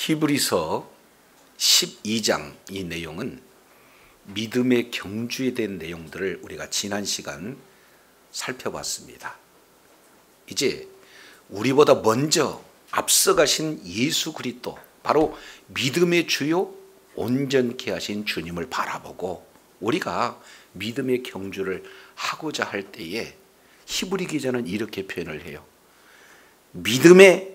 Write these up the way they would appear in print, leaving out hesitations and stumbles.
히브리서 12장 이 내용은 믿음의 경주에 대한 내용들을 우리가 지난 시간 살펴봤습니다. 이제 우리보다 먼저 앞서가신 예수 그리스도, 바로 믿음의 주요 온전케 하신 주님을 바라보고 우리가 믿음의 경주를 하고자 할 때에 히브리 기자는 이렇게 표현을 해요. 믿음의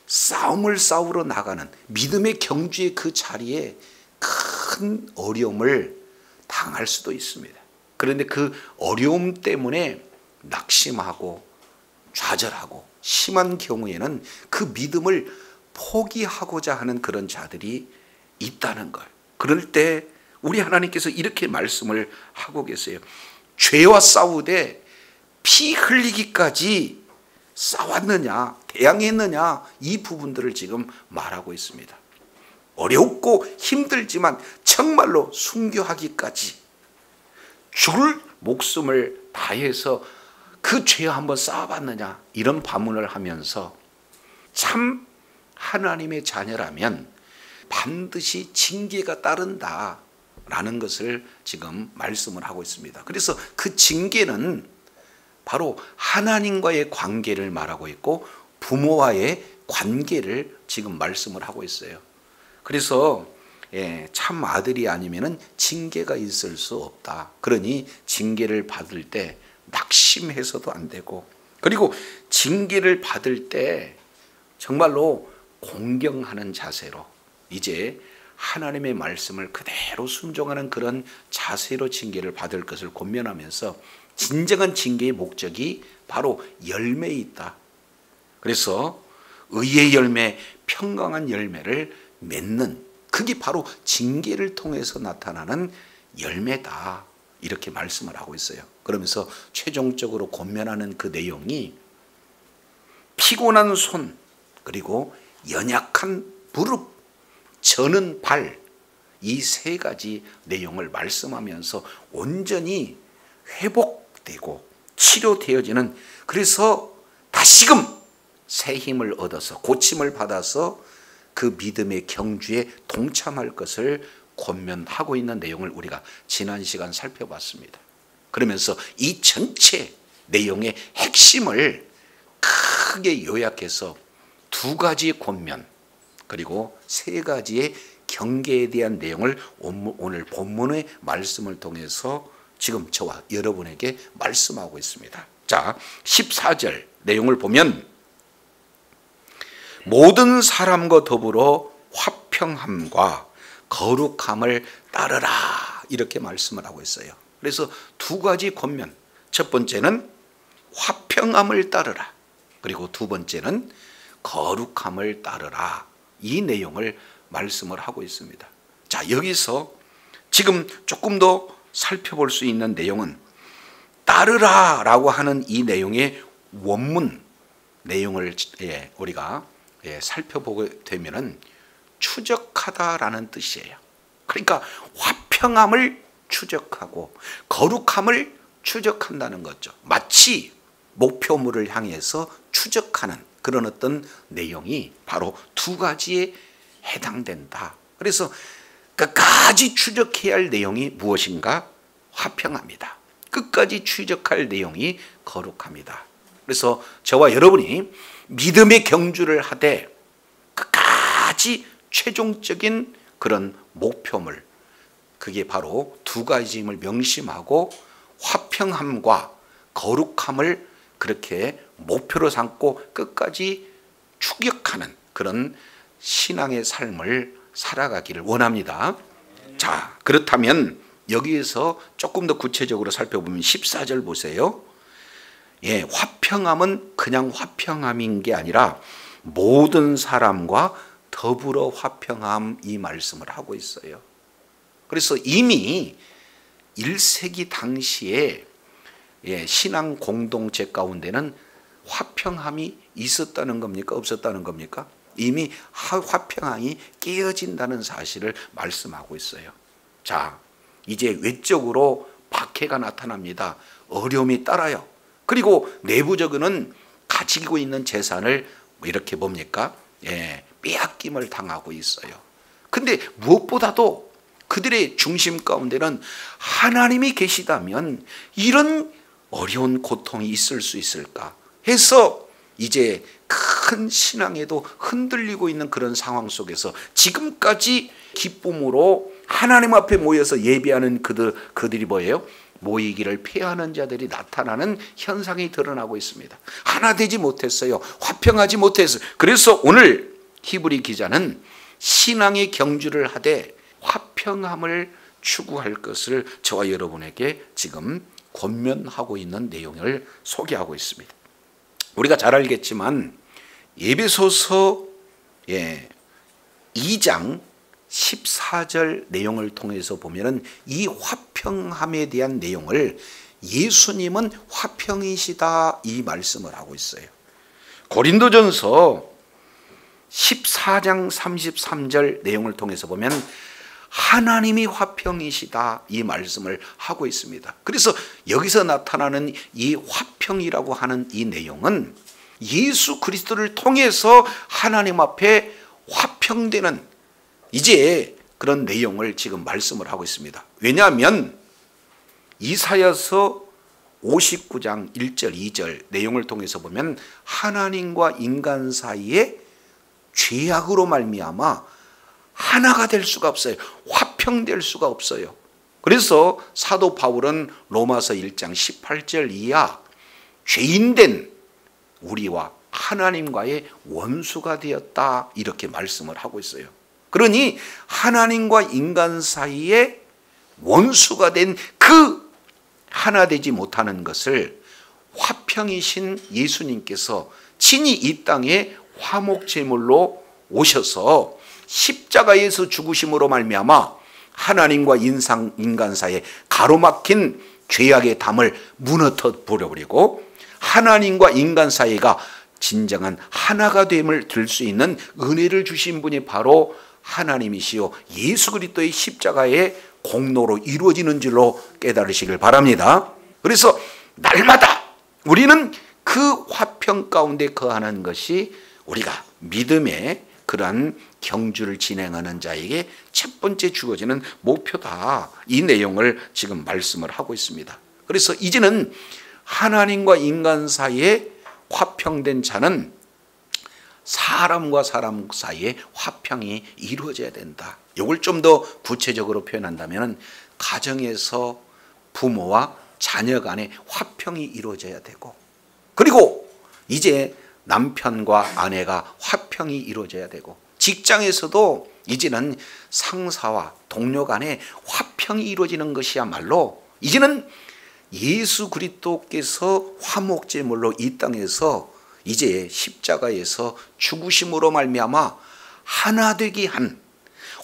싸움을 싸우러 나가는 믿음의 경주의 그 자리에 큰 어려움을 당할 수도 있습니다. 그런데 그 어려움 때문에 낙심하고 좌절하고 심한 경우에는 그 믿음을 포기하고자 하는 그런 자들이 있다는 걸. 그럴 때 우리 하나님께서 이렇게 말씀을 하고 계세요. 죄와 싸우되 피 흘리기까지 싸웠느냐, 대항했느냐, 이 부분들을 지금 말하고 있습니다. 어렵고 힘들지만 정말로 순교하기까지 죽을 목숨을 다해서 그 죄와 한번 싸워봤느냐, 이런 반문을 하면서 참 하나님의 자녀라면 반드시 징계가 따른다 라는 것을 지금 말씀을 하고 있습니다. 그래서 그 징계는 바로 하나님과의 관계를 말하고 있고 부모와의 관계를 지금 말씀을 하고 있어요. 그래서 참 아들이 아니면은 징계가 있을 수 없다. 그러니 징계를 받을 때 낙심해서도 안 되고, 그리고 징계를 받을 때 정말로 공경하는 자세로 이제 하나님의 말씀을 그대로 순종하는 그런 자세로 징계를 받을 것을 권면하면서 진정한 징계의 목적이 바로 열매에 있다. 그래서 의의 열매, 평강한 열매를 맺는, 그게 바로 징계를 통해서 나타나는 열매다, 이렇게 말씀을 하고 있어요. 그러면서 최종적으로 권면하는 그 내용이 피곤한 손, 그리고 연약한 무릎, 저는 발, 이 세 가지 내용을 말씀하면서 온전히 회복되고 치료되어지는, 그래서 다시금 새 힘을 얻어서 고침을 받아서 그 믿음의 경주에 동참할 것을 권면하고 있는 내용을 우리가 지난 시간 살펴봤습니다. 그러면서 이 전체 내용의 핵심을 크게 요약해서 두 가지의 권면 그리고 세 가지의 경계에 대한 내용을 오늘 본문의 말씀을 통해서 지금 저와 여러분에게 말씀하고 있습니다. 자, 14절 내용을 보면 모든 사람과 더불어 화평함과 거룩함을 따르라, 이렇게 말씀을 하고 있어요. 그래서 두 가지 권면, 첫 번째는 화평함을 따르라, 그리고 두 번째는 거룩함을 따르라, 이 내용을 말씀을 하고 있습니다. 자, 여기서 지금 조금 더 살펴볼 수 있는 내용은 따르라 라고 하는 이 내용의 원문 내용을 우리가 살펴보게 되면은 추적하다라는 뜻이에요. 그러니까 화평함을 추적하고 거룩함을 추적한다는 거죠. 마치 목표물을 향해서 추적하는 그런 어떤 내용이 바로 두 가지에 해당된다. 그래서 끝까지 추적해야 할 내용이 무엇인가? 화평합니다. 끝까지 추적할 내용이 거룩합니다. 그래서 저와 여러분이 믿음의 경주를 하되 끝까지 최종적인 그런 목표물, 그게 바로 두 가지임을 명심하고 화평함과 거룩함을 그렇게 목표로 삼고 끝까지 추격하는 그런 신앙의 삶을 살아가기를 원합니다. 자, 그렇다면 여기에서 조금 더 구체적으로 살펴보면 14절 보세요. 화평함은 그냥 화평함인 게 아니라 모든 사람과 더불어 화평함, 이 말씀을 하고 있어요. 그래서 이미 1세기 당시에 신앙 공동체 가운데는 화평함이 있었다는 겁니까? 없었다는 겁니까? 이미 화평함이 깨어진다는 사실을 말씀하고 있어요. 자, 이제 외적으로 박해가 나타납니다. 어려움이 따라요. 그리고 내부적으로는 가지고 있는 재산을 이렇게 뭡니까? 빼앗김을 당하고 있어요. 근데 무엇보다도 그들의 중심 가운데는 하나님이 계시다면 이런 어려운 고통이 있을 수 있을까 해서 이제 큰 신앙에도 흔들리고 있는 그런 상황 속에서 지금까지 기쁨으로 하나님 앞에 모여서 예배하는 그들이 뭐예요? 모이기를 피하는 자들이 나타나는 현상이 드러나고 있습니다. 하나 되지 못했어요. 화평하지 못했어요. 그래서 오늘 히브리 기자는 신앙의 경주를 하되 화평함을 추구할 것을 저와 여러분에게 지금 권면하고 있는 내용을 소개하고 있습니다. 우리가 잘 알겠지만 에베소서 2장 14절 내용을 통해서 보면은 이 화평함에 대한 내용을 예수님은 화평이시다 이 말씀을 하고 있어요. 고린도전서 14장 33절 내용을 통해서 보면 하나님이 화평이시다 이 말씀을 하고 있습니다. 그래서 여기서 나타나는 이 화평이라고 하는 이 내용은 예수 그리스도를 통해서 하나님 앞에 화평되는 이제 그런 내용을 지금 말씀을 하고 있습니다. 왜냐하면 이사야서 59장 1절 2절 내용을 통해서 보면 하나님과 인간 사이에 죄악으로 말미암아 하나가 될 수가 없어요. 화평될 수가 없어요. 그래서 사도 바울은 로마서 1장 18절 이하 죄인된 우리와 하나님과의 원수가 되었다 이렇게 말씀을 하고 있어요. 그러니 하나님과 인간 사이에 원수가 된 그 하나 되지 못하는 것을 화평이신 예수님께서 친히 이 땅에 화목제물로 오셔서 십자가에서 죽으심으로 말미암아 하나님과 인간 사이에 가로막힌 죄악의 담을 무너뜨려 버리고 하나님과 인간 사이가 진정한 하나가 됨을 들 수 있는 은혜를 주신 분이 바로 하나님이시요 예수 그리스도의 십자가의 공로로 이루어지는 줄로 깨달으시길 바랍니다. 그래서 날마다 우리는 그 화평 가운데 거하는 것이 우리가 믿음의 그러한 경주를 진행하는 자에게 첫 번째 주어지는 목표다. 이 내용을 지금 말씀을 하고 있습니다. 그래서 이제는 하나님과 인간 사이에 화평된 자는 사람과 사람 사이에 화평이 이루어져야 된다. 이걸 좀 더 구체적으로 표현한다면 가정에서 부모와 자녀 간에 화평이 이루어져야 되고 그리고 이제 남편과 아내가 화평이 이루어져야 되고 직장에서도 이제는 상사와 동료 간에 화평이 이루어지는 것이야말로 이제는 예수 그리스도께서 화목제물로 이 땅에서 이제 십자가에서 죽으심으로 말미암아 하나 되게 한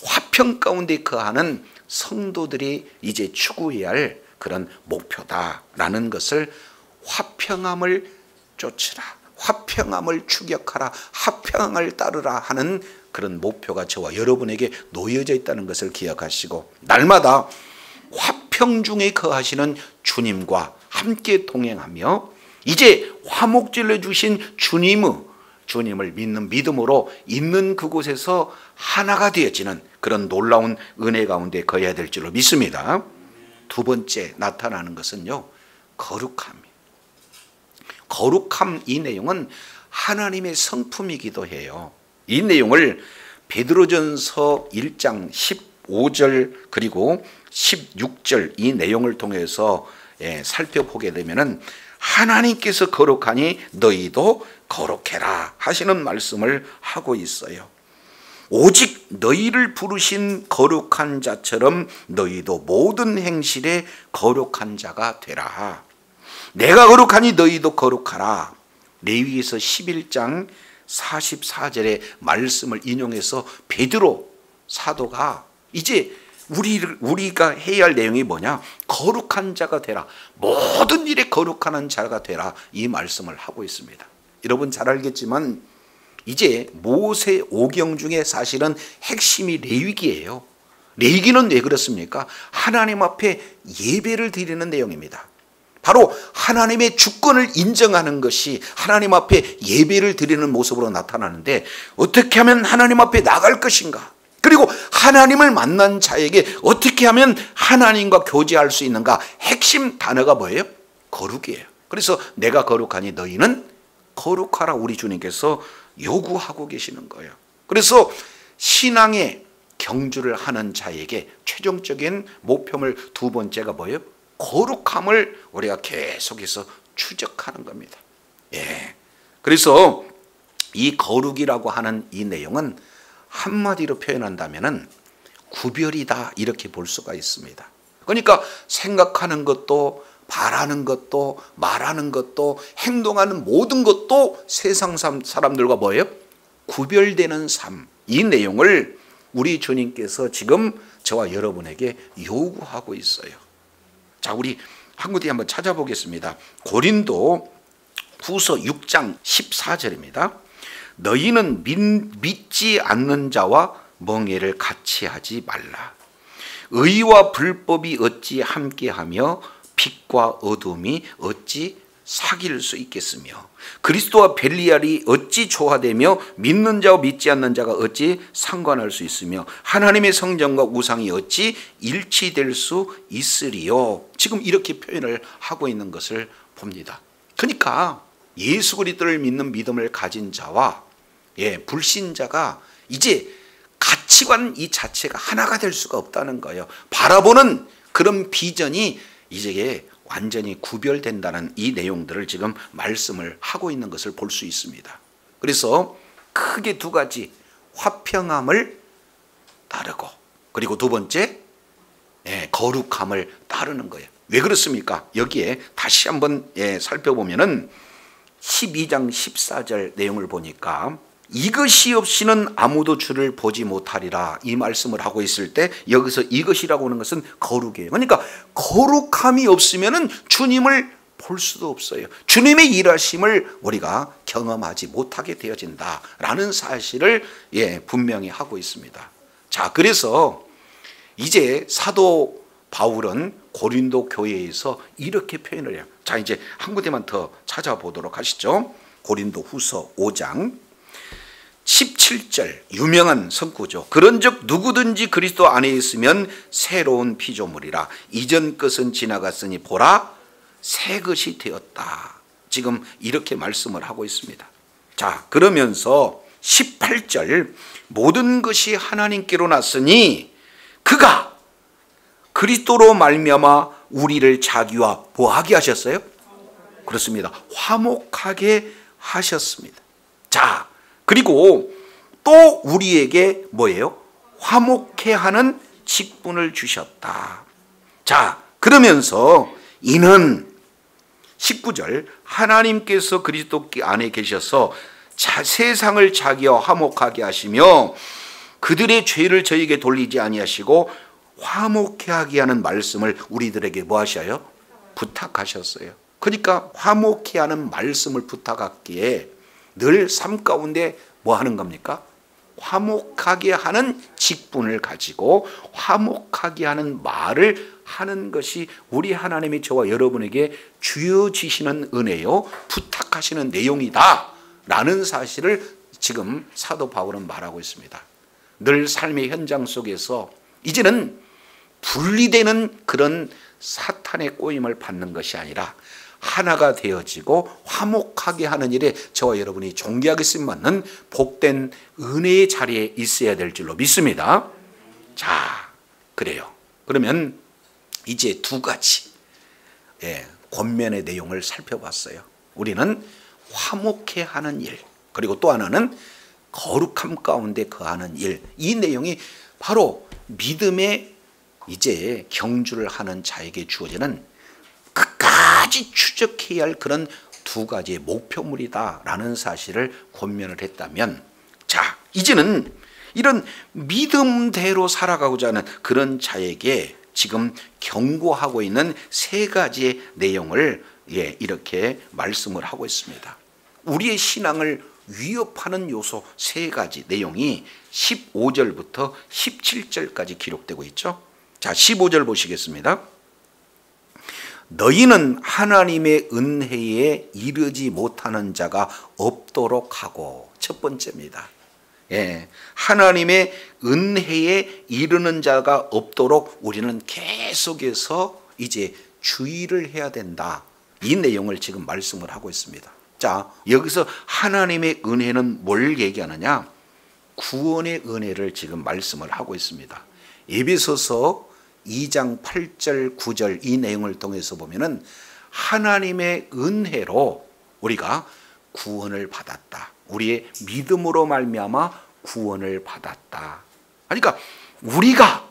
화평 가운데 거하는 성도들이 이제 추구해야 할 그런 목표다라는 것을 화평함을 쫓으라, 화평함을 추격하라, 화평을 따르라 하는 그런 목표가 저와 여러분에게 놓여져 있다는 것을 기억하시고 날마다 화평 중에 거하시는 주님과 함께 동행하며 이제 화목제를 주신 주님을 믿는 믿음으로 있는 그곳에서 하나가 되어지는 그런 놀라운 은혜 가운데 거해야 될 줄로 믿습니다. 두 번째 나타나는 것은요, 거룩함이에요. 거룩함 이 내용은 하나님의 성품이기도 해요. 이 내용을 베드로전서 1장 15절 그리고 16절 이 내용을 통해서 살펴보게 되면은 하나님께서 거룩하니 너희도 거룩해라 하시는 말씀을 하고 있어요. 오직 너희를 부르신 거룩한 자처럼 너희도 모든 행실에 거룩한 자가 되라. 내가 거룩하니 너희도 거룩하라. 레위기서 11장 44절의 말씀을 인용해서 베드로 사도가 이제 우리가 해야 할 내용이 뭐냐? 거룩한 자가 되라. 모든 일에 거룩한 자가 되라. 이 말씀을 하고 있습니다. 여러분 잘 알겠지만 이제 모세 오경 중에 사실은 핵심이 레위기예요. 레위기는 왜 그렇습니까? 하나님 앞에 예배를 드리는 내용입니다. 바로 하나님의 주권을 인정하는 것이 하나님 앞에 예배를 드리는 모습으로 나타나는데, 어떻게 하면 하나님 앞에 나갈 것인가, 그리고 하나님을 만난 자에게 어떻게 하면 하나님과 교제할 수 있는가, 핵심 단어가 뭐예요? 거룩이에요. 그래서 내가 거룩하니 너희는 거룩하라, 우리 주님께서 요구하고 계시는 거예요. 그래서 신앙의 경주를 하는 자에게 최종적인 목표물 두 번째가 뭐예요? 거룩함을 우리가 계속해서 추적하는 겁니다. 예. 그래서 이 거룩이라고 하는 이 내용은 한마디로 표현한다면은 구별이다, 이렇게 볼 수가 있습니다. 그러니까 생각하는 것도, 바라는 것도, 말하는 것도, 행동하는 모든 것도 세상 사람들과 뭐예요? 구별되는 삶. 이 내용을 우리 주님께서 지금 저와 여러분에게 요구하고 있어요. 자, 우리 한 군데 한번 찾아보겠습니다. 고린도 후서 6장 14절입니다. 너희는 믿지 않는 자와 멍에를 같이 하지 말라. 의와 불법이 어찌 함께하며 빛과 어둠이 어찌 사귈 수 있겠으며 그리스도와 벨리알이 어찌 조화되며 믿는 자와 믿지 않는 자가 어찌 상관할 수 있으며 하나님의 성전과 우상이 어찌 일치될 수 있으리요. 지금 이렇게 표현을 하고 있는 것을 봅니다. 그러니까 예수 그리스도를 믿는 믿음을 가진 자와 불신자가 이제 가치관 이 자체가 하나가 될 수가 없다는 거예요. 바라보는 그런 비전이 이제 완전히 구별된다는 이 내용들을 지금 말씀을 하고 있는 것을 볼 수 있습니다. 그래서 크게 두 가지, 화평함을 따르고, 그리고 두 번째 거룩함을 따르는 거예요. 왜 그렇습니까? 여기에 다시 한번 살펴보면은 12장 14절 내용을 보니까 이것이 없이는 아무도 주를 보지 못하리라, 이 말씀을 하고 있을 때 여기서 이것이라고 하는 것은 거룩이에요. 그러니까 거룩함이 없으면 주님을 볼 수도 없어요. 주님의 일하심을 우리가 경험하지 못하게 되어진다라는 사실을 분명히 하고 있습니다. 자, 그래서 이제 사도 바울은 고린도 교회에서 이렇게 표현을 해요. 자, 이제 한 군데만 더 찾아보도록 하시죠. 고린도 후서 5장 17절, 유명한 성구죠. 그런즉 누구든지 그리스도 안에 있으면 새로운 피조물이라. 이전 것은 지나갔으니 보라 새 것이 되었다. 지금 이렇게 말씀을 하고 있습니다. 자, 그러면서 18절, 모든 것이 하나님께로 났으니 그가 그리스도로 말미암아 우리를 자기와 뭐하게 하셨어요? 그렇습니다. 화목하게 하셨습니다. 자, 그리고 또 우리에게 뭐예요? 화목해 하는 직분을 주셨다. 자, 그러면서 이는 19절, 하나님께서 그리스도 안에 계셔서 세상을 자기와 화목하게 하시며 그들의 죄를 저에게 돌리지 아니하시고 화목해 하게 하는 말씀을 우리들에게 뭐 하셔요? 부탁하셨어요. 그러니까 화목해 하는 말씀을 부탁하기에 늘 삶 가운데 뭐 하는 겁니까? 화목하게 하는 직분을 가지고 화목하게 하는 말을 하는 것이 우리 하나님이 저와 여러분에게 주어지시는 은혜요, 부탁하시는 내용이다 라는 사실을 지금 사도 바울은 말하고 있습니다. 늘 삶의 현장 속에서 이제는 분리되는 그런 사탄의 꼬임을 받는 것이 아니라 하나가 되어지고 화목하게 하는 일에 저와 여러분이 존귀하게 쓰임받는 복된 은혜의 자리에 있어야 될 줄로 믿습니다. 자, 그래요. 그러면 이제 두 가지 권면의 내용을 살펴봤어요. 우리는 화목해 하는 일, 그리고 또 하나는 거룩함 가운데 거하는 일. 이 내용이 바로 믿음의 이제 경주를 하는 자에게 주어지는 끝까지 추적해야 할 그런 두 가지의 목표물이다라는 사실을 권면을 했다면, 자, 이제는 이런 믿음대로 살아가고자 하는 그런 자에게 지금 경고하고 있는 세 가지의 내용을 이렇게 말씀을 하고 있습니다. 우리의 신앙을 위협하는 요소 세 가지 내용이 15절부터 17절까지 기록되고 있죠. 자, 15절 보시겠습니다. 너희는 하나님의 은혜에 이르지 못하는 자가 없도록 하고. 첫 번째입니다. 예, 하나님의 은혜에 이르는 자가 없도록 우리는 계속해서 이제 주의를 해야 된다. 이 내용을 지금 말씀을 하고 있습니다. 자, 여기서 하나님의 은혜는 뭘 얘기하느냐? 구원의 은혜를 지금 말씀을 하고 있습니다. 에베소서 2장 8절 9절 이 내용을 통해서 보면은 하나님의 은혜로 우리가 구원을 받았다. 우리의 믿음으로 말미암아 구원을 받았다. 그러니까 우리가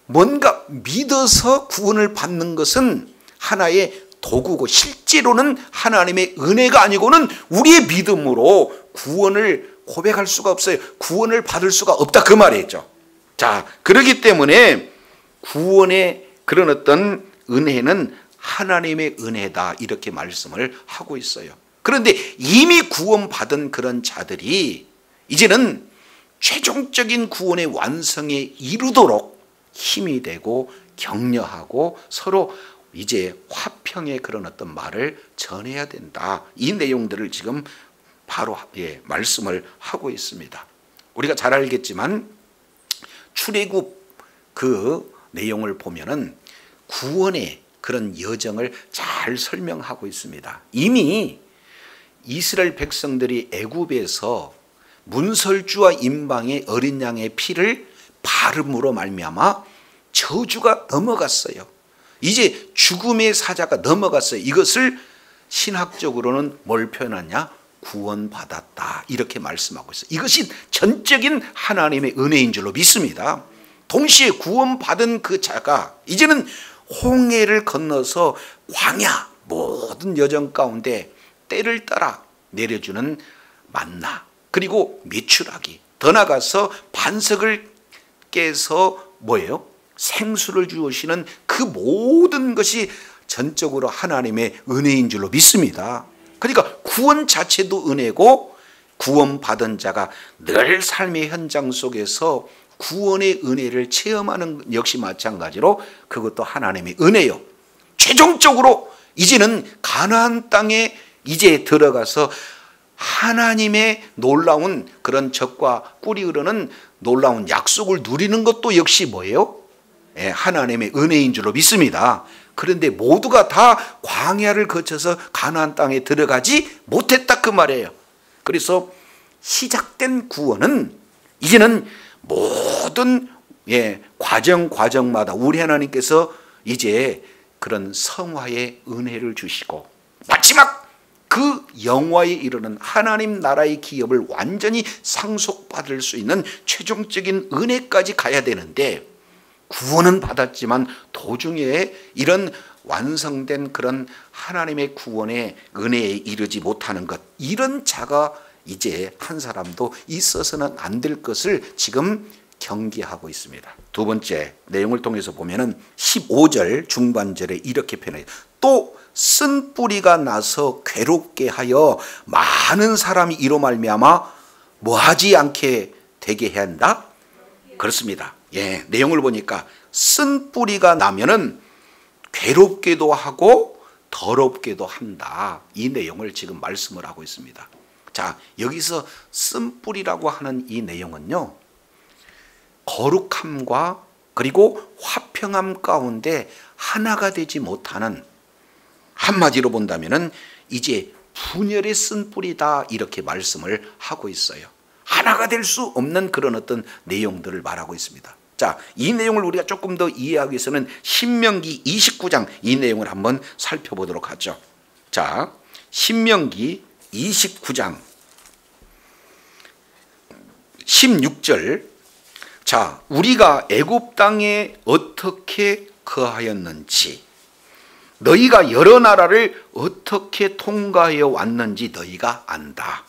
뭔가 믿어서 구원을 받는 것은 하나의 도구고 실제로는 하나님의 은혜가 아니고는 우리의 믿음으로 구원을 고백할 수가 없어요. 구원을 받을 수가 없다 그 말이죠. 자, 그렇기 때문에 구원의 그런 어떤 은혜는 하나님의 은혜다 이렇게 말씀을 하고 있어요. 그런데 이미 구원받은 그런 자들이 이제는 최종적인 구원의 완성에 이르도록 힘이 되고 격려하고 서로 이제 화평의 그런 어떤 말을 전해야 된다. 이 내용들을 지금 바로 말씀을 하고 있습니다. 우리가 잘 알겠지만 출애굽 그 내용을 보면은 구원의 그런 여정을 잘 설명하고 있습니다. 이미 이스라엘 백성들이 애굽에서 문설주와 임방의 어린 양의 피를 바름으로 말미암아 저주가 넘어갔어요. 이제 죽음의 사자가 넘어갔어요. 이것을 신학적으로는 뭘 표현하냐? 구원받았다 이렇게 말씀하고 있어요. 이것이 전적인 하나님의 은혜인 줄로 믿습니다. 동시에 구원받은 그 자가 이제는 홍해를 건너서 광야 모든 여정 가운데 때를 따라 내려주는 만나 그리고 메추라기 더 나가서 반석을 깨서 뭐예요? 생수를 주시는 그 모든 것이 전적으로 하나님의 은혜인 줄로 믿습니다. 그러니까 구원 자체도 은혜고 구원받은 자가 늘 삶의 현장 속에서 구원의 은혜를 체험하는 역시 마찬가지로 그것도 하나님의 은혜요. 최종적으로 이제는 가나안 땅에 이제 들어가서 하나님의 놀라운 그런 젖과 꿀이 흐르는 놀라운 약속을 누리는 것도 역시 뭐예요? 하나님의 은혜인 줄로 믿습니다. 그런데 모두가 다 광야를 거쳐서 가나안 땅에 들어가지 못했다 그 말이에요. 그래서 시작된 구원은 이제는 모든 과정마다 우리 하나님께서 이제 그런 성화의 은혜를 주시고 마지막 그 영화에 이르는 하나님 나라의 기업을 완전히 상속받을 수 있는 최종적인 은혜까지 가야 되는데 구원은 받았지만 도중에 이런 완성된 그런 하나님의 구원의 은혜에 이르지 못하는 것, 이런 자가 이제 한 사람도 있어서는 안 될 것을 지금 경계하고 있습니다. 두 번째 내용을 통해서 보면은 15절 중반절에 이렇게 표현해요. 또 쓴 뿌리가 나서 괴롭게 하여 많은 사람이 이로 말미암아 뭐하지 않게 되게 해야 한다? 그렇습니다. 내용을 보니까 쓴 뿌리가 나면은 괴롭게도 하고 더럽게도 한다. 이 내용을 지금 말씀을 하고 있습니다. 자, 여기서 쓴 뿌리라고 하는 이 내용은요, 거룩함과 그리고 화평함 가운데 하나가 되지 못하는, 한마디로 본다면은 이제 분열의 쓴 뿌리다 이렇게 말씀을 하고 있어요. 하나가 될 수 없는 그런 어떤 내용들을 말하고 있습니다. 자, 이 내용을 우리가 조금 더 이해하기 위해서는 신명기 29장 이 내용을 한번 살펴보도록 하죠. 자, 신명기 29장 16절. 자, 우리가 애굽 땅에 어떻게 거하였는지, 너희가 여러 나라를 어떻게 통과하여 왔는지 너희가 안다.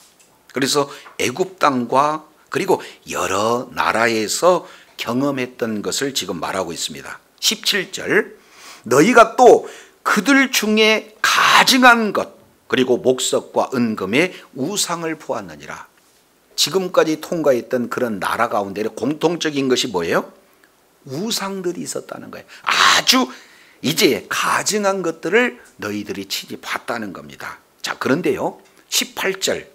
그래서 애굽 땅과 그리고 여러 나라에서 경험했던 것을 지금 말하고 있습니다. 17절. 너희가 또 그들 중에 가증한 것 그리고 목석과 은금의 우상을 보았느니라. 지금까지 통과했던 그런 나라 가운데 공통적인 것이 뭐예요? 우상들이 있었다는 거예요. 아주 이제 가증한 것들을 너희들이 치지 봤다는 겁니다. 자, 그런데요 18절,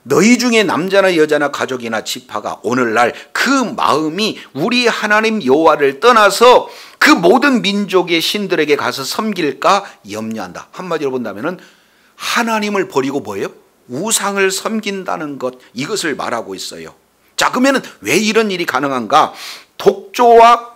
너희 중에 남자나 여자나 가족이나 지파가 오늘날 그 마음이 우리 하나님 여호와를 떠나서 그 모든 민족의 신들에게 가서 섬길까 염려한다. 한마디로 본다면 하나님을 버리고 뭐예요? 우상을 섬긴다는 것, 이것을 말하고 있어요. 자, 그러면 왜 이런 일이 가능한가? 독초와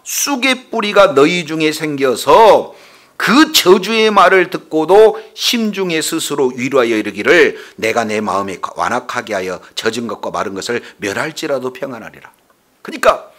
쑥의 뿌리가 너희 중에 생겨서 그 저주의 말을 듣고도 심중에 스스로 위로하여 이르기를 내가 내 마음에 완악하게 하여 젖은 것과 마른 것을 멸할지라도 평안하리라. 그러니까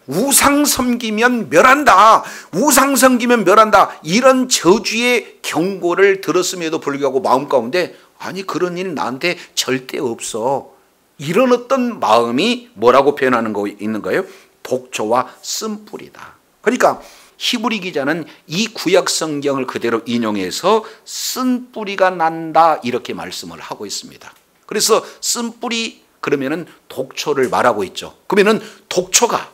우상 섬기면 멸한다, 우상 섬기면 멸한다, 이런 저주의 경고를 들었음에도 불구하고 마음 가운데 아니 그런 일 나한테 절대 없어, 이런 어떤 마음이 뭐라고 표현하는 거 있는 거예요? 독초와 쓴뿌리다. 그러니까 히브리 기자는 이 구약 성경을 그대로 인용해서 쓴뿌리가 난다 이렇게 말씀을 하고 있습니다. 그래서 쓴뿌리 그러면은 독초를 말하고 있죠. 그러면은 독초가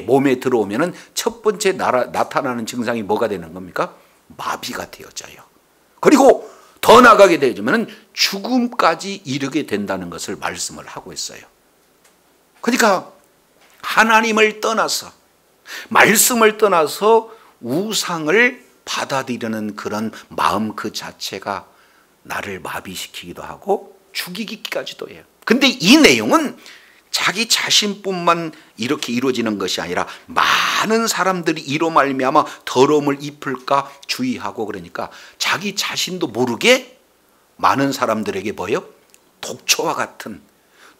몸에 들어오면은 첫 번째 나타나는 증상이 뭐가 되는 겁니까? 마비가 되어져요. 그리고 더 나가게 되어지면은 죽음까지 이르게 된다는 것을 말씀을 하고 있어요. 그러니까 하나님을 떠나서, 말씀을 떠나서 우상을 받아들이는 그런 마음 그 자체가 나를 마비시키기도 하고 죽이기까지도 해요. 근데 이 내용은 자기 자신뿐만 이렇게 이루어지는 것이 아니라 많은 사람들이 이로 말미암아 더러움을 입을까 주의하고, 그러니까 자기 자신도 모르게 많은 사람들에게 뭐예요? 독초와 같은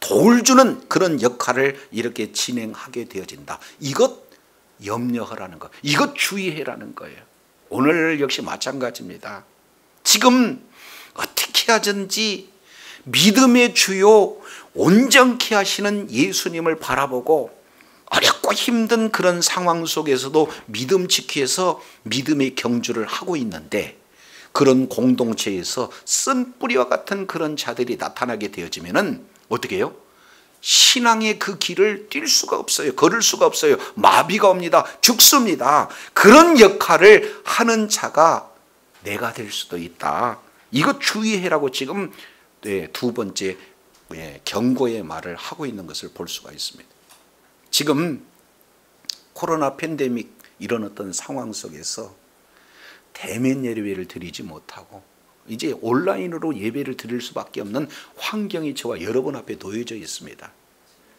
도울 주는 그런 역할을 이렇게 진행하게 되어진다. 이것 염려하라는 거, 이것 주의해라는 거예요. 오늘 역시 마찬가지입니다. 지금 어떻게 하든지 믿음의 주요 온전케 하시는 예수님을 바라보고 어렵고 힘든 그런 상황 속에서도 믿음 지키기 위해서 믿음의 경주를 하고 있는데, 그런 공동체에서 쓴뿌리와 같은 그런 자들이 나타나게 되어지면은 어떻게 해요? 신앙의 그 길을 뛸 수가 없어요. 걸을 수가 없어요. 마비가 옵니다. 죽습니다. 그런 역할을 하는 자가 내가 될 수도 있다. 이것 주의해라고 지금 두 번째 경고의 말을 하고 있는 것을 볼 수가 있습니다. 지금 코로나 팬데믹 이런 어떤 상황 속에서 대면 예배를 드리지 못하고 이제 온라인으로 예배를 드릴 수밖에 없는 환경이 저와 여러분 앞에 놓여져 있습니다.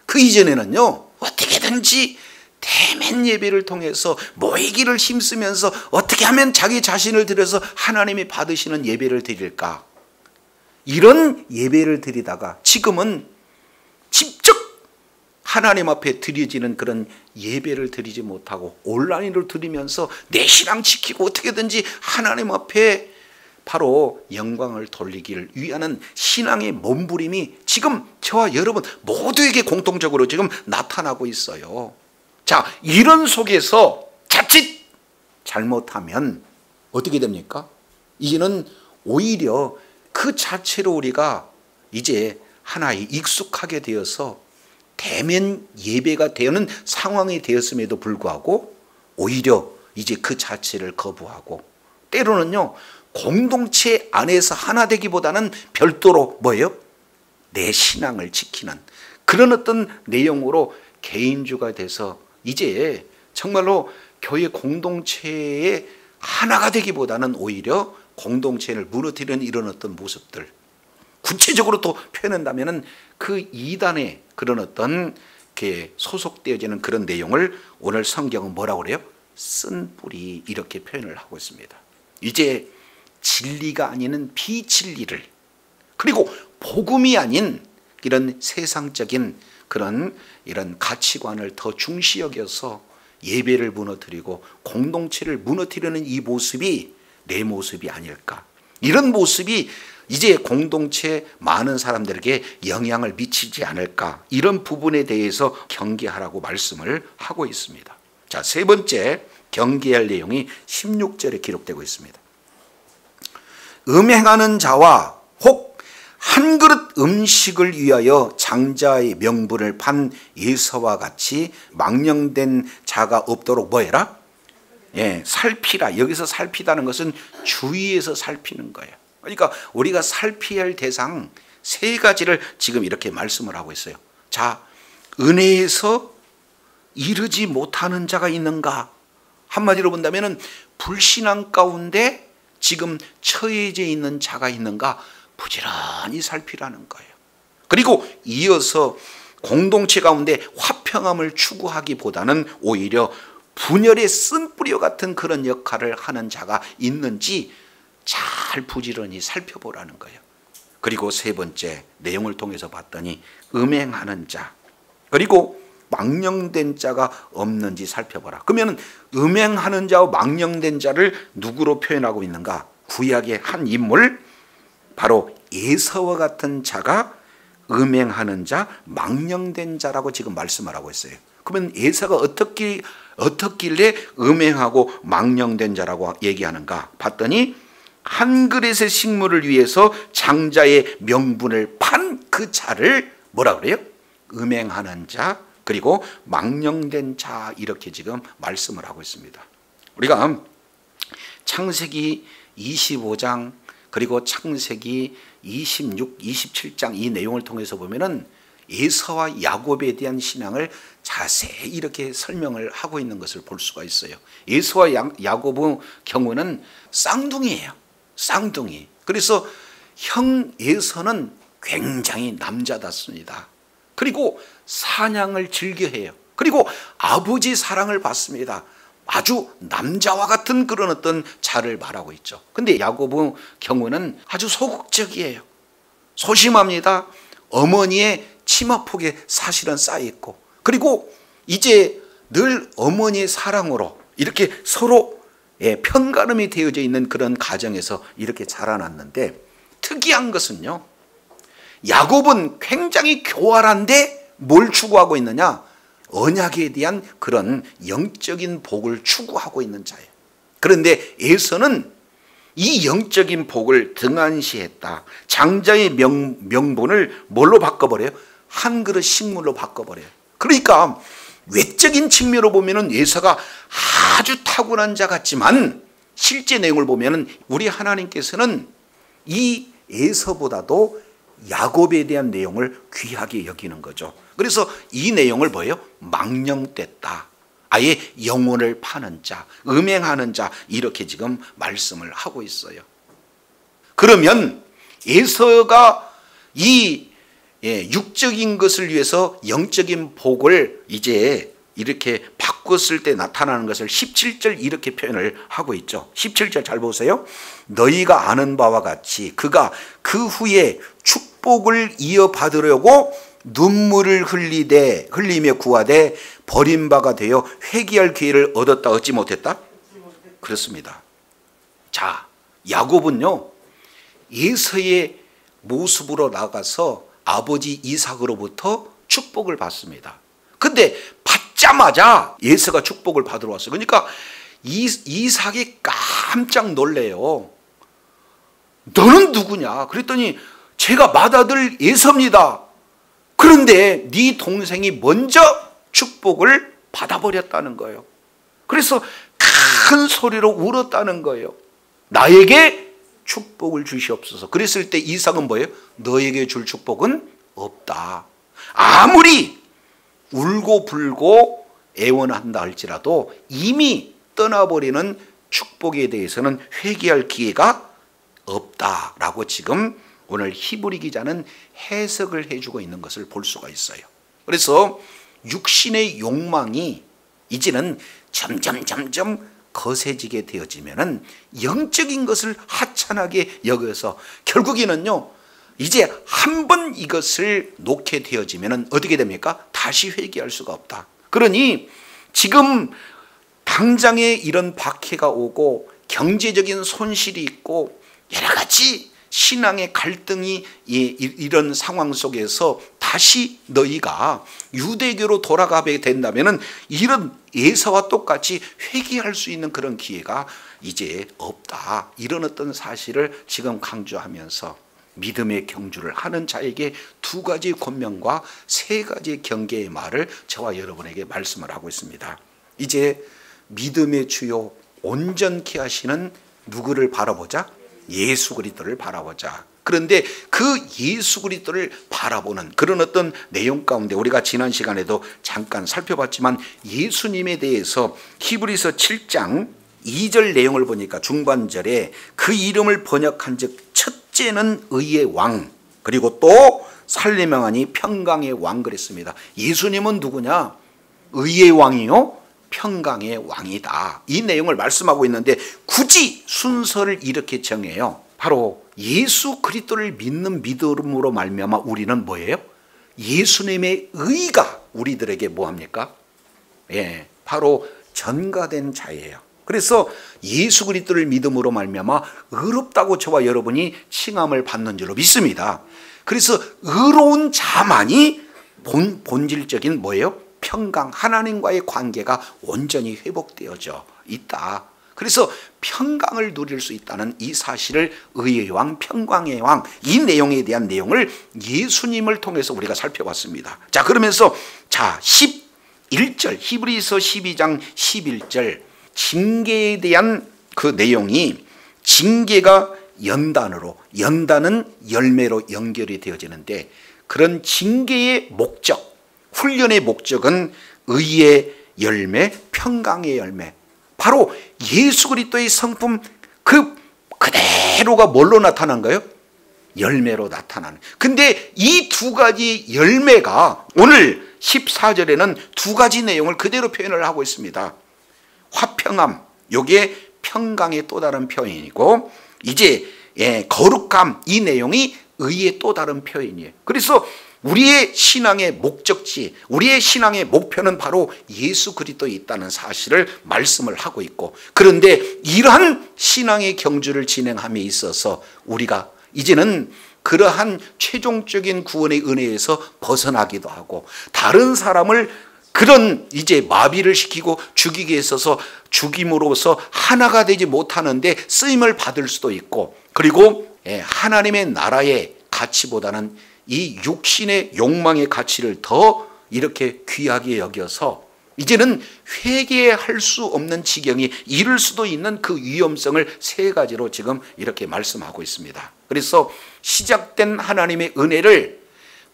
그 이전에는요, 어떻게든지 대면 예배를 통해서 모이기를 힘쓰면서 어떻게 하면 자기 자신을 들여서 하나님이 받으시는 예배를 드릴까, 이런 예배를 드리다가 지금은 직접 하나님 앞에 드려지는 그런 예배를 드리지 못하고 온라인으로 드리면서 내 신앙 지키고 어떻게든지 하나님 앞에 바로 영광을 돌리기를 위하는 신앙의 몸부림이 지금 저와 여러분 모두에게 공통적으로 지금 나타나고 있어요. 자, 이런 속에서 자칫 잘못하면 어떻게 됩니까? 이제는 오히려 그 자체로 우리가 이제 하나의 익숙하게 되어서 대면 예배가 되는 상황이 되었음에도 불구하고 오히려 이제 그 자체를 거부하고, 때로는요 공동체 안에서 하나 되기보다는 별도로 뭐예요? 내 신앙을 지키는 그런 어떤 내용으로 개인주가 돼서 이제 정말로 교회 공동체의 하나가 되기보다는 오히려 공동체를 무너뜨리는 이런 어떤 모습들, 구체적으로 또 표현한다면 그 이단의 그런 어떤 소속되어지는 그런 내용을 오늘 성경은 뭐라고 그래요? 쓴뿌리, 이렇게 표현을 하고 있습니다. 이제 진리가 아닌 비진리를, 그리고 복음이 아닌 이런 세상적인 그런 이런 가치관을 더 중시 여겨서 예배를 무너뜨리고 공동체를 무너뜨리는 이 모습이 내 모습이 아닐까, 이런 모습이 이제 공동체 많은 사람들에게 영향을 미치지 않을까, 이런 부분에 대해서 경계하라고 말씀을 하고 있습니다. 자, 세 번째 경계할 내용이 16절에 기록되고 있습니다. 음행하는 자와 혹 한 그릇 음식을 위하여 장자의 명분을 판 예서와 같이 망령된 자가 없도록 뭐해라? 예, 살피라. 여기서 살피다는 것은 주위에서 살피는 거예요. 그러니까 우리가 살피해야 할 대상 세 가지를 지금 이렇게 말씀을 하고 있어요. 자, 은혜에서 이르지 못하는 자가 있는가? 한마디로 본다면 불신앙 가운데 지금 처해져 있는 자가 있는가? 부지런히 살피라는 거예요. 그리고 이어서 공동체 가운데 화평함을 추구하기보다는 오히려 분열의 쓴뿌려 같은 그런 역할을 하는 자가 있는지 잘 부지런히 살펴보라는 거예요. 그리고 세 번째 내용을 통해서 봤더니 음행하는 자, 그리고 망령된 자가 없는지 살펴보라. 그러면 음행하는 자와 망령된 자를 누구로 표현하고 있는가? 구약의 한 인물, 바로 에서와 같은 자가 음행하는 자, 망령된 자라고 지금 말씀을 하고 있어요. 그러면 에서가 어떻길래 음행하고 망령된 자라고 얘기하는가? 봤더니 한 그릇의 식물을 위해서 장자의 명분을 판 그 자를 뭐라 그래요? 음행하는 자, 그리고 망령된 자, 이렇게 지금 말씀을 하고 있습니다. 우리가 창세기 25장 그리고 창세기 26, 27장 이 내용을 통해서 보면은 에서와 야곱에 대한 신앙을 자세히 이렇게 설명을 하고 있는 것을 볼 수가 있어요. 에서와 야곱의 경우는 쌍둥이에요. 쌍둥이. 그래서 형 에서는 굉장히 남자답습니다. 그리고 사냥을 즐겨해요. 그리고 아버지 사랑을 받습니다. 아주 남자와 같은 그런 어떤 자를 말하고 있죠. 근데 야곱의 경우는 아주 소극적이에요. 소심합니다. 어머니의 치마폭에 사실은 쌓여 있고, 그리고 이제 늘 어머니의 사랑으로 이렇게 서로 편가름이 되어져 있는 그런 가정에서 이렇게 자라났는데, 특이한 것은요, 야곱은 굉장히 교활한데 뭘 추구하고 있느냐? 언약에 대한 그런 영적인 복을 추구하고 있는 자예요. 그런데 에서는 이 영적인 복을 등한시했다. 장자의 명분을 뭘로 바꿔버려요? 한 그릇 식물로 바꿔버려요. 그러니까 외적인 측면으로 보면은 에서가 아주 탁월한 자 같지만 실제 내용을 보면은 우리 하나님께서는 이 에서보다도 야곱에 대한 내용을 귀하게 여기는 거죠. 그래서 이 내용을 뭐예요? 망령됐다. 아예 영혼을 파는 자, 음행하는 자, 이렇게 지금 말씀을 하고 있어요. 그러면 에서가 이 육적인 것을 위해서 영적인 복을 이제 이렇게 바꿨을 때 나타나는 것을 17절 이렇게 표현을 하고 있죠. 17절 잘 보세요. 너희가 아는 바와 같이 그가 그 후에 축복을 이어받으려고 눈물을 흘리며 구하되 버림바가 되어 회개할 기회를 얻었다 얻지 못했다? 그렇습니다. 자, 야곱은요 에서의 모습으로 나가서 아버지 이삭으로부터 축복을 받습니다. 근데 받자마자 에서가 축복을 받으러 왔어요. 그러니까 이삭이 깜짝 놀래요. 너는 누구냐? 그랬더니 제가 맏아들 에서입니다. 그런데 네 동생이 먼저 축복을 받아버렸다는 거예요. 그래서 큰 소리로 울었다는 거예요. 나에게 축복을 주시옵소서. 그랬을 때 이삭은 뭐예요? 너에게 줄 축복은 없다. 아무리 울고 불고 애원한다 할지라도 이미 떠나버리는 축복에 대해서는 회개할 기회가 없다라고 지금 오늘 히브리 기자는 해석을 해주고 있는 것을 볼 수가 있어요. 그래서 육신의 욕망이 이제는 점점 거세지게 되어지면은 영적인 것을 하찮게 여겨서 결국에는요, 이제 한 번 이것을 놓게 되어지면은 어떻게 됩니까? 다시 회개할 수가 없다. 그러니 지금 당장에 이런 박해가 오고 경제적인 손실이 있고 여러 가지 신앙의 갈등이 이런 상황 속에서 다시 너희가 유대교로 돌아가게 된다면 이런 에서와 똑같이 회개할 수 있는 그런 기회가 이제 없다. 이런 어떤 사실을 지금 강조하면서 믿음의 경주를 하는 자에게 두 가지 권면과 세 가지 경계의 말을 저와 여러분에게 말씀을 하고 있습니다. 이제 믿음의 주요 온전케 하시는 누구를 바라보자? 예수 그리스도를 바라보자. 그런데 그 예수 그리스도를 바라보는 그런 어떤 내용 가운데 우리가 지난 시간에도 잠깐 살펴봤지만 예수님에 대해서 히브리서 7장 2절 내용을 보니까 중반절에 그 이름을 번역한 즉 첫째는 의의 왕 그리고 또 살리명하니 평강의 왕 그랬습니다. 예수님은 누구냐? 의의 왕이요 평강의 왕이다. 이 내용을 말씀하고 있는데 굳이 순서를 이렇게 정해요. 바로 예수 그리스도를 믿는 믿음으로 말미암아 우리는 뭐예요? 예수님의 의가 우리들에게 뭐합니까? 예, 바로 전가된 자예요. 그래서 예수 그리스도를 믿음으로 말미암아 의롭다고 저와 여러분이 칭함을 받는 줄로 믿습니다. 그래서 의로운 자만이 본질적인 뭐예요? 평강, 하나님과의 관계가 온전히 회복되어져 있다. 그래서 평강을 누릴 수 있다는 이 사실을 의의 왕, 평강의 왕, 이 내용에 대한 내용을 예수님을 통해서 우리가 살펴봤습니다. 자, 그러면서 자 11절 히브리서 12장 11절 징계에 대한 그 내용이 징계가 연단으로, 연단은 열매로 연결이 되어지는데 그런 징계의 목적, 훈련의 목적은 의의 열매, 평강의 열매, 바로 예수 그리스도의 성품 그대로가 뭘로 나타난 거예요? 열매로 나타나는. 근데 이 두 가지 열매가 오늘 14절에는 두 가지 내용을 그대로 표현을 하고 있습니다. 화평함, 요게 평강의 또 다른 표현이고 이제 거룩함, 이 내용이 의의 또 다른 표현이에요. 그래서 우리의 신앙의 목적지, 우리의 신앙의 목표는 바로 예수 그리스도에 있다는 사실을 말씀을 하고 있고, 그런데 이러한 신앙의 경주를 진행함에 있어서 우리가 이제는 그러한 최종적인 구원의 은혜에서 벗어나기도 하고 다른 사람을 그런 이제 마비를 시키고 죽이기 있어서 죽임으로써 하나가 되지 못하는데 쓰임을 받을 수도 있고, 그리고 하나님의 나라의 가치보다는 이 육신의 욕망의 가치를 더 이렇게 귀하게 여겨서 이제는 회개할 수 없는 지경이 이를 수도 있는 그 위험성을 세 가지로 지금 이렇게 말씀하고 있습니다. 그래서 시작된 하나님의 은혜를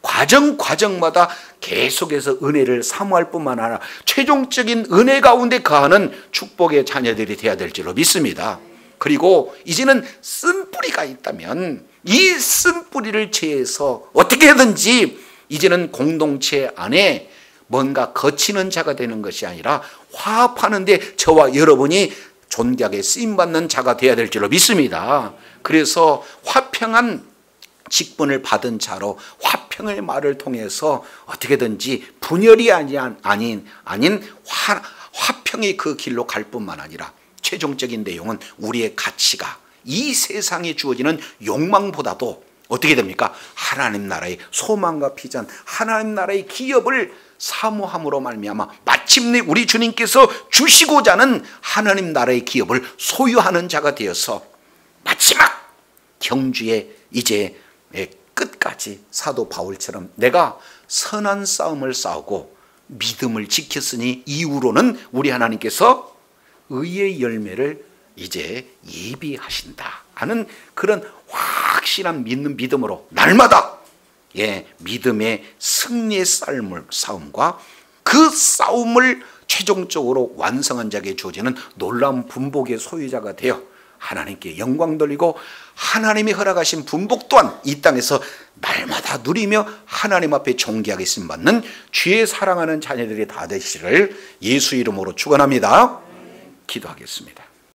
과정마다 계속해서 은혜를 사모할 뿐만 아니라 최종적인 은혜 가운데 거하는 축복의 자녀들이 되어야 될 줄로 믿습니다. 그리고 이제는 쓴 뿌리가 있다면 이 쓴 뿌리를 채해서 어떻게든지 이제는 공동체 안에 뭔가 거치는 자가 되는 것이 아니라 화합하는데 저와 여러분이 존귀하게 쓰임받는 자가 되어야 될 줄로 믿습니다. 그래서 화평한 직분을 받은 자로 화평의 말을 통해서 어떻게든지 분열이 아닌 화평의 그 길로 갈 뿐만 아니라 최종적인 내용은 우리의 가치가 이 세상에 주어지는 욕망보다도 어떻게 됩니까? 하나님 나라의 소망과 비전, 하나님 나라의 기업을 사모함으로 말미암아 마침내 우리 주님께서 주시고자 하는 하나님 나라의 기업을 소유하는 자가 되어서 마지막 경주에 이제 끝까지 사도 바울처럼 내가 선한 싸움을 싸우고 믿음을 지켰으니 이후로는 우리 하나님께서 의의 열매를 이제 예비하신다 하는 그런 확실한 믿는 믿음으로 날마다 믿음의 승리의 싸움과 그 싸움을 최종적으로 완성한 자에게 주어지는 놀라운 분복의 소유자가 되어 하나님께 영광 돌리고 하나님이 허락하신 분복 또한 이 땅에서 날마다 누리며 하나님 앞에 존귀하게 쓰임받는 주의 사랑하는 자녀들이 다 되시기를 예수 이름으로 축원합니다. 기도하겠습니다.